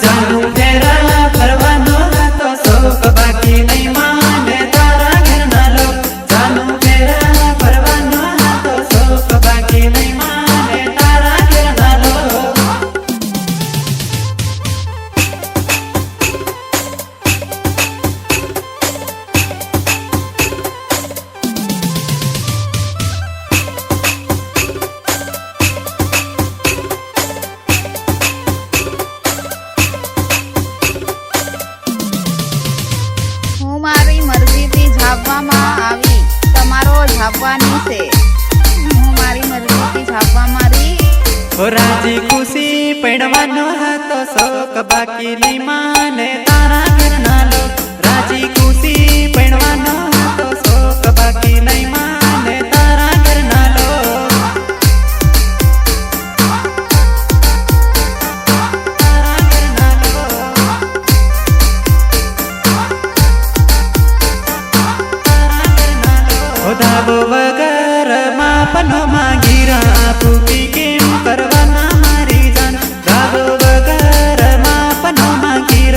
जानू फेरा फरवानो तो शोक बाकी नहीं माने तारा घर ना लो। जानू फेरा फरवानो तो शोक बाकी नहीं माने तारा घर ना लो। मारी मर्जी थी झापवामां आवी तमारो झापवानी से। हूँ मारी मर्जी थी झापवा मारी ओ राजी खुशी पेड़वानो है तो शोक बाकी नहीं माने तारा घर ना लो। राजी खुशी पेड़वानो है तो शोक बाकी नहीं माने तारा घर ना लो। तारा घर ना लो। धाबो वगर मापनो मांगीरा फूकी केम करवाना मारी जान। धाबो वगर मापनो मांगीरा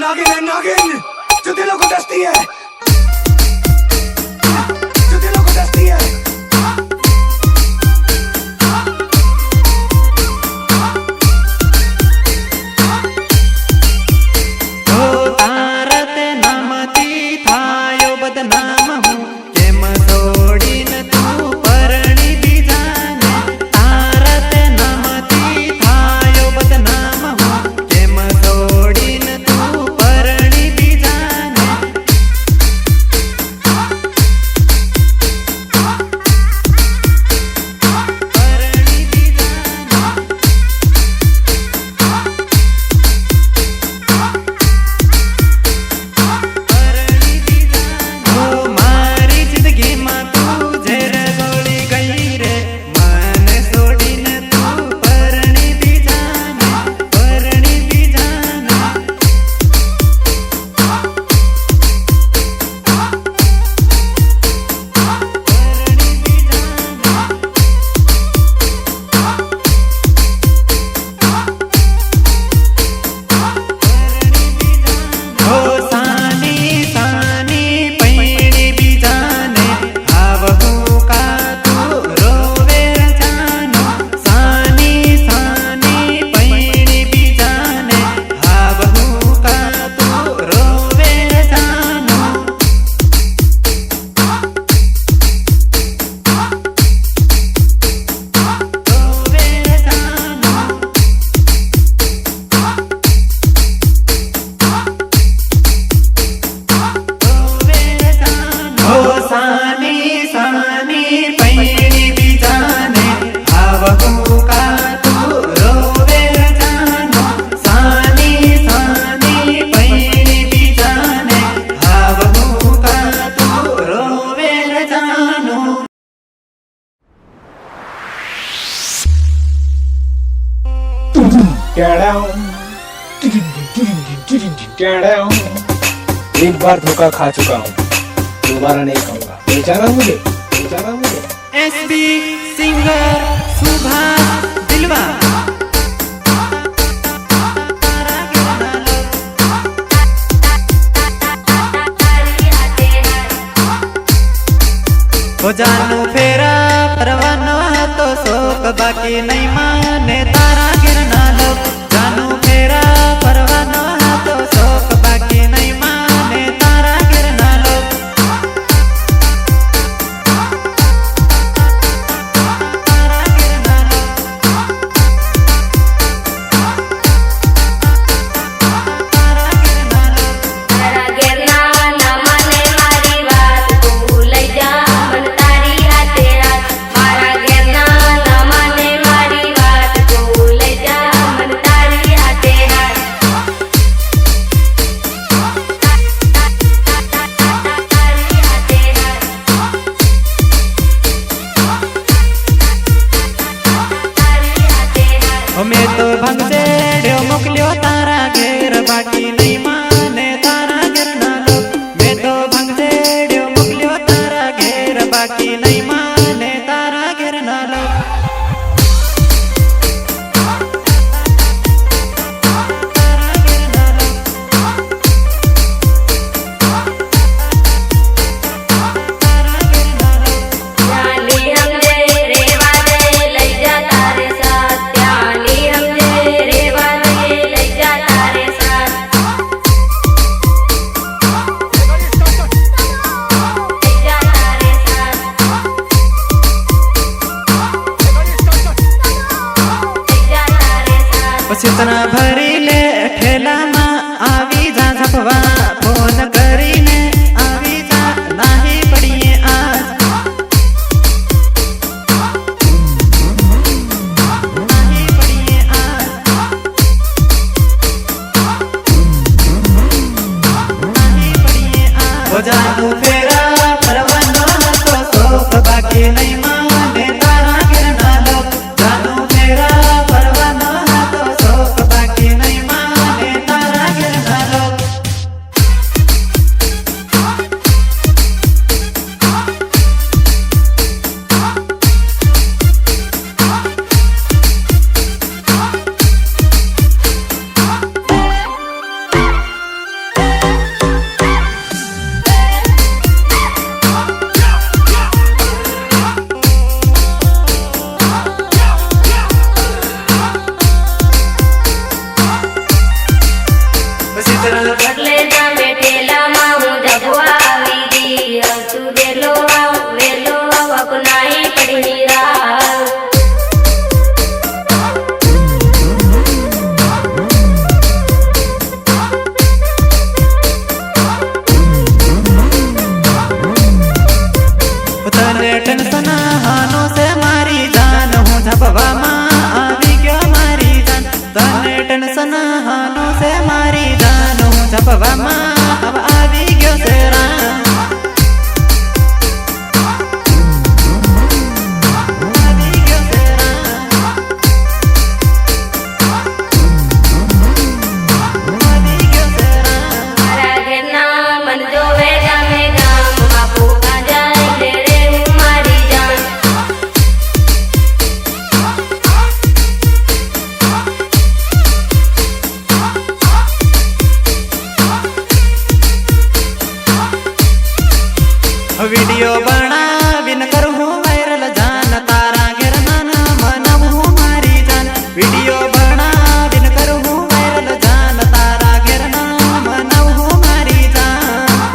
नागिन है नागिन जो दिलों को डसती है, जो दिलों को डसती है। તારત નામથી થાયો બદનામ હું કેમ છોડીને તું પરણી બીજાને તારત નામથી થાયો બદનામ હું કેમ છોડીને તું પરણી બીજાને પરણી બીજાને ઓ મારી જિંદગીમાં તું ઝેર ગોળી ગઈ રે મને છોડીને તું પરણી બીજાને પરણી બીજાને પરણી બીજાને ઓ સાની સાની પૈણી બીજાને આવવું કા તું રોવે જાનો સાની સાની પૈણી બીજાને આવવું કા તું રોવે જાનો રોવે જાનો ઓ સાની સાની પૈણી બીજાને આવવું કા તું રોવે જાનો સાની સાની પૈણી બીજાને આવવું કા તું રોવે જાનો एक बार धोखा खा चुका हूँ, दोबारा नहीं खाऊंगा। बेचारा मुझे, बेचारा मुझे। એસબી સિંગર સુભાષ દિલવા હો જાનું ફેરા પરવાનો હતો શોક બાકી નહીં માને તારા ઘેરના લોક જાનું ફેરા પરવાનો હતો શોક બાકી નહીં માને તારા ઘેરના લોક તારા ઘેરના લોક તારા ઘેરના લોક તારા ઘેરના ના માને મારી વાત તું લઈ જા મન તારી હાથે રાત મારા ઘેરના ના માને મારી વાત તું લઈ જા મન તારી હાથે રાત તારી હાથે રાત તારી હાથે રાત અમે તો ભંગસેડ્યો મોકલ્યો તારા ઘેર બાકી નહીં માને તારા ઘેરના લોક મેં તો ભંગસેડ્યો મોકલ્યો તારા ઘેર બાકી નહીં માને તારા ઘેરના લોક તારા ઘેરના લોક તારા ઘેરના લોક ત્યાંની સમજે રેવા દે લઈ જા તારે સાથ ત્યાંની સમજે રેવા દે લઈ જા તારે સાથ લઈ જા તારે સાથ લઈ જા તારે સાથ પછી તના ભરી લે ઠેલામાં આવી જા ઝપવા ફોન કરીને આવી જા નાહી પડીએ આજ નાહી પડીએ આજ નાહી પડીએ આજ હો જાનું ફેરા પરવાનો હતો શોક બાકી નહીં માને તારા ઘેરના લોક જાનું ફેરા પરવાનો હતો શોક બાકી નહીં માને તારા બદલે જા બેઠેલામાં હું જગવા આવી ગઈ તું વેલો આવક નાહી પડી રાહ તને ટેન્શન હાનો છે મારી જાન હું ઝપવામાં આવી ગયો મારી જાન તને ટેન્શન હાનો છે મારી જાન હું ઝપવામાં આવી ગયો છે રામ આવી ગયો છે રામ આવી ગયો છે રામ મારા ઘરના મન જોવે ગામે ગામમાં ફૂકા જાય લે રે હું મારી જાન વિડિયો બનાવીને કરું વાયરલ જાન તારા ઘેર નાના મનાવું મારી જાન વિડિયો બનાવીને કરું વાયરલ જાન તારા ઘેર નાના મનાવું મારી જાન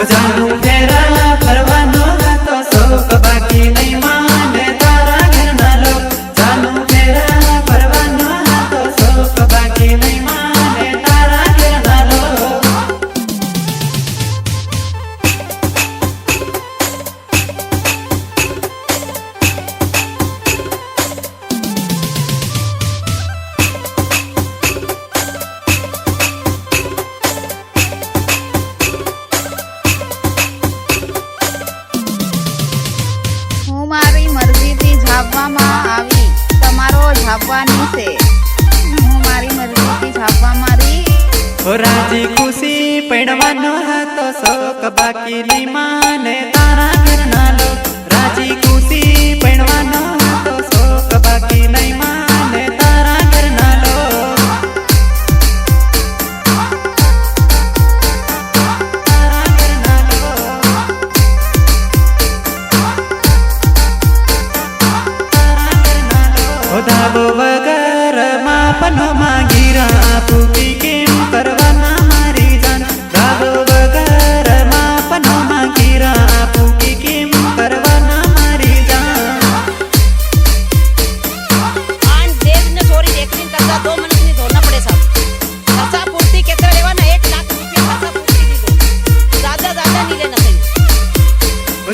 જાનું ફેરા ફરવાનો હતો શોખ બાકી નહીં માને તારા ઘરના લોક જાનું ફેરા ફરવાનો હતો શોખ બાકી નહીં માને તારા ઘરના લોક હું મારી મરજીથી ઝાપવામાં આવી તમારો ઝાપવાની છે હું મારી મરજીથી ઝાપવા મારી રાજી ખુશી પડવાનો હતો શોખ બાકી નહીં માને તારા ઘરના લોક રાજી ખુશી પડવાનો હતો શોખ બાકી નહીં માને તારા ઘરના લોક તારા ઘરના લોક ધાબો વગર માપનો માંગીરા પૂકી કેમ કરવાના મારી જાન ધાબો વગર માપનો માંગીરા પૂકી કેમ કરવાના મારી જાન आन देव ने छोरी देखने करता 2 मिनट नहीं धोना पड़े साहब खर्चा पूर्ति कितना लेवाना 1 लाख रुपया खर्चा पूर्ति दी दो ज्यादा नहीं लेना चाहिए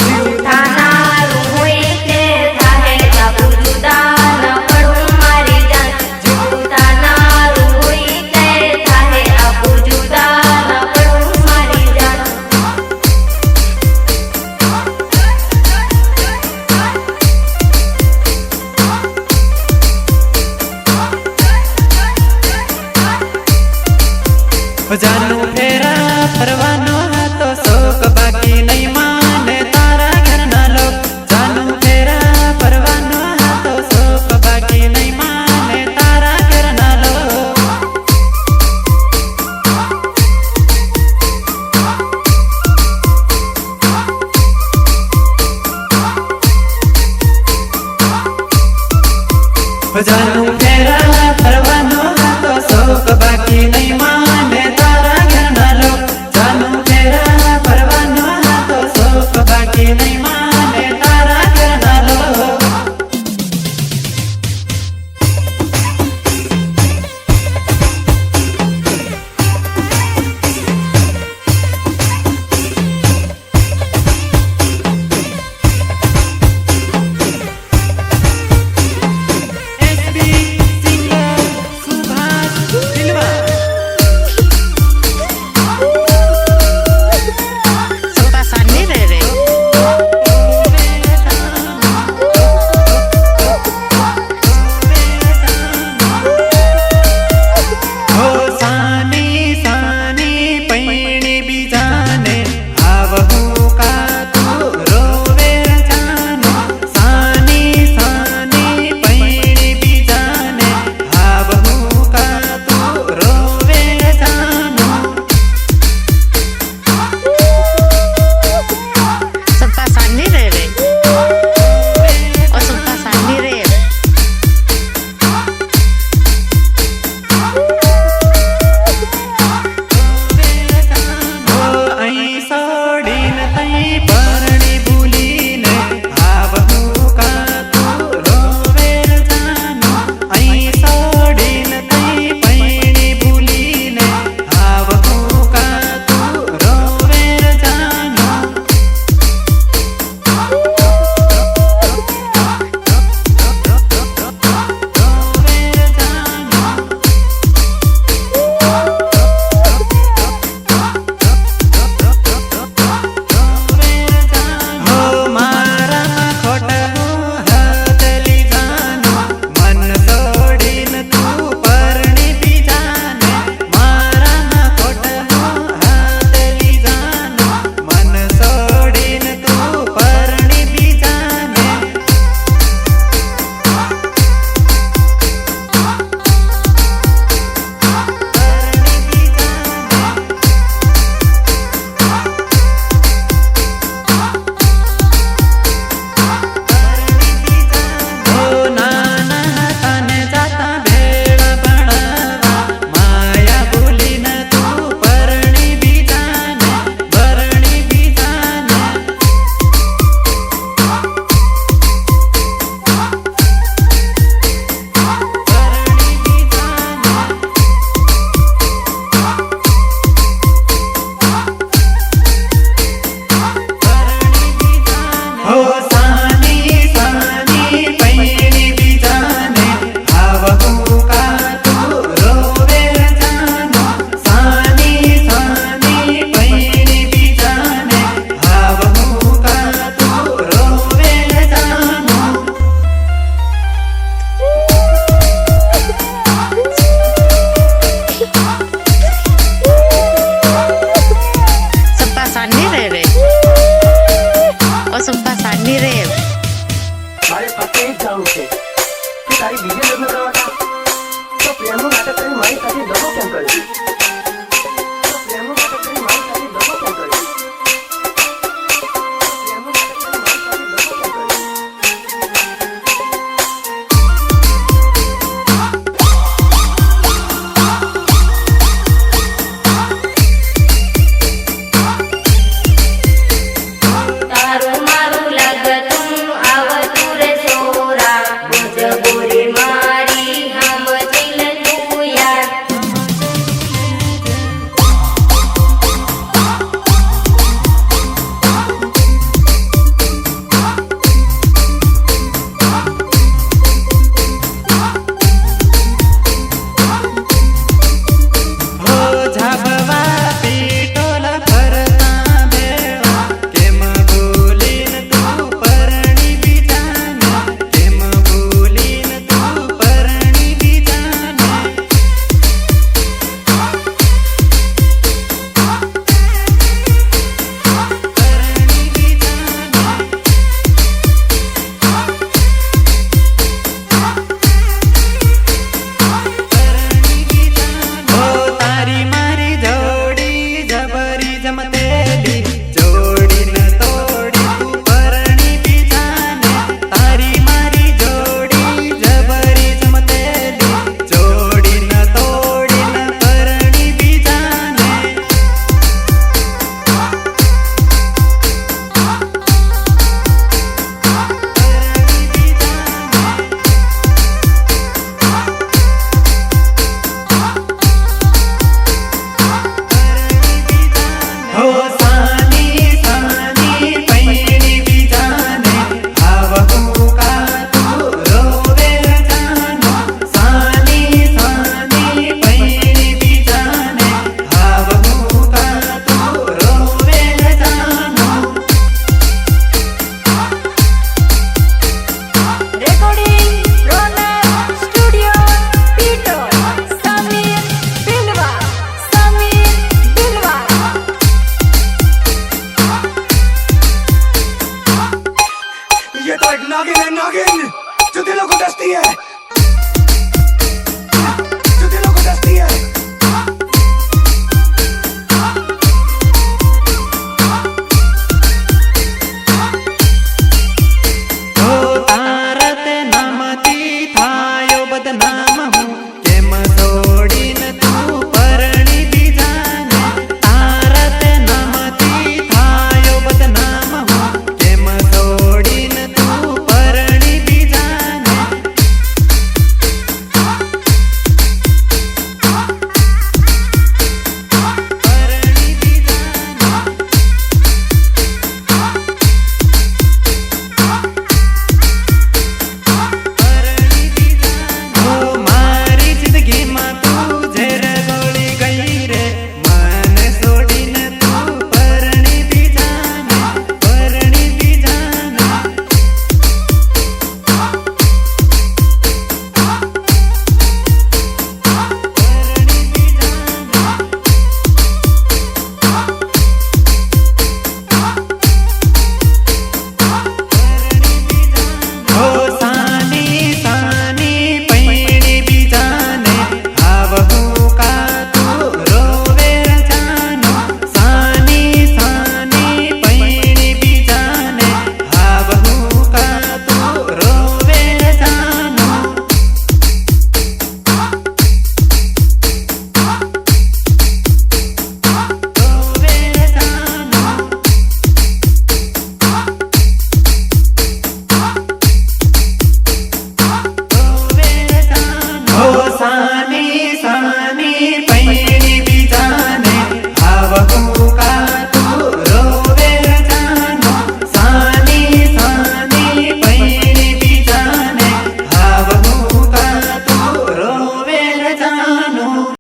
જૂઠાના રૂએ તે થાહે બાબુ જુદા ન પડું મારી જાન જૂઠાના રૂએ તે થાહે બાબુ જુદા ન પડું મારી જાન જાનું ફેરા ફરવાનો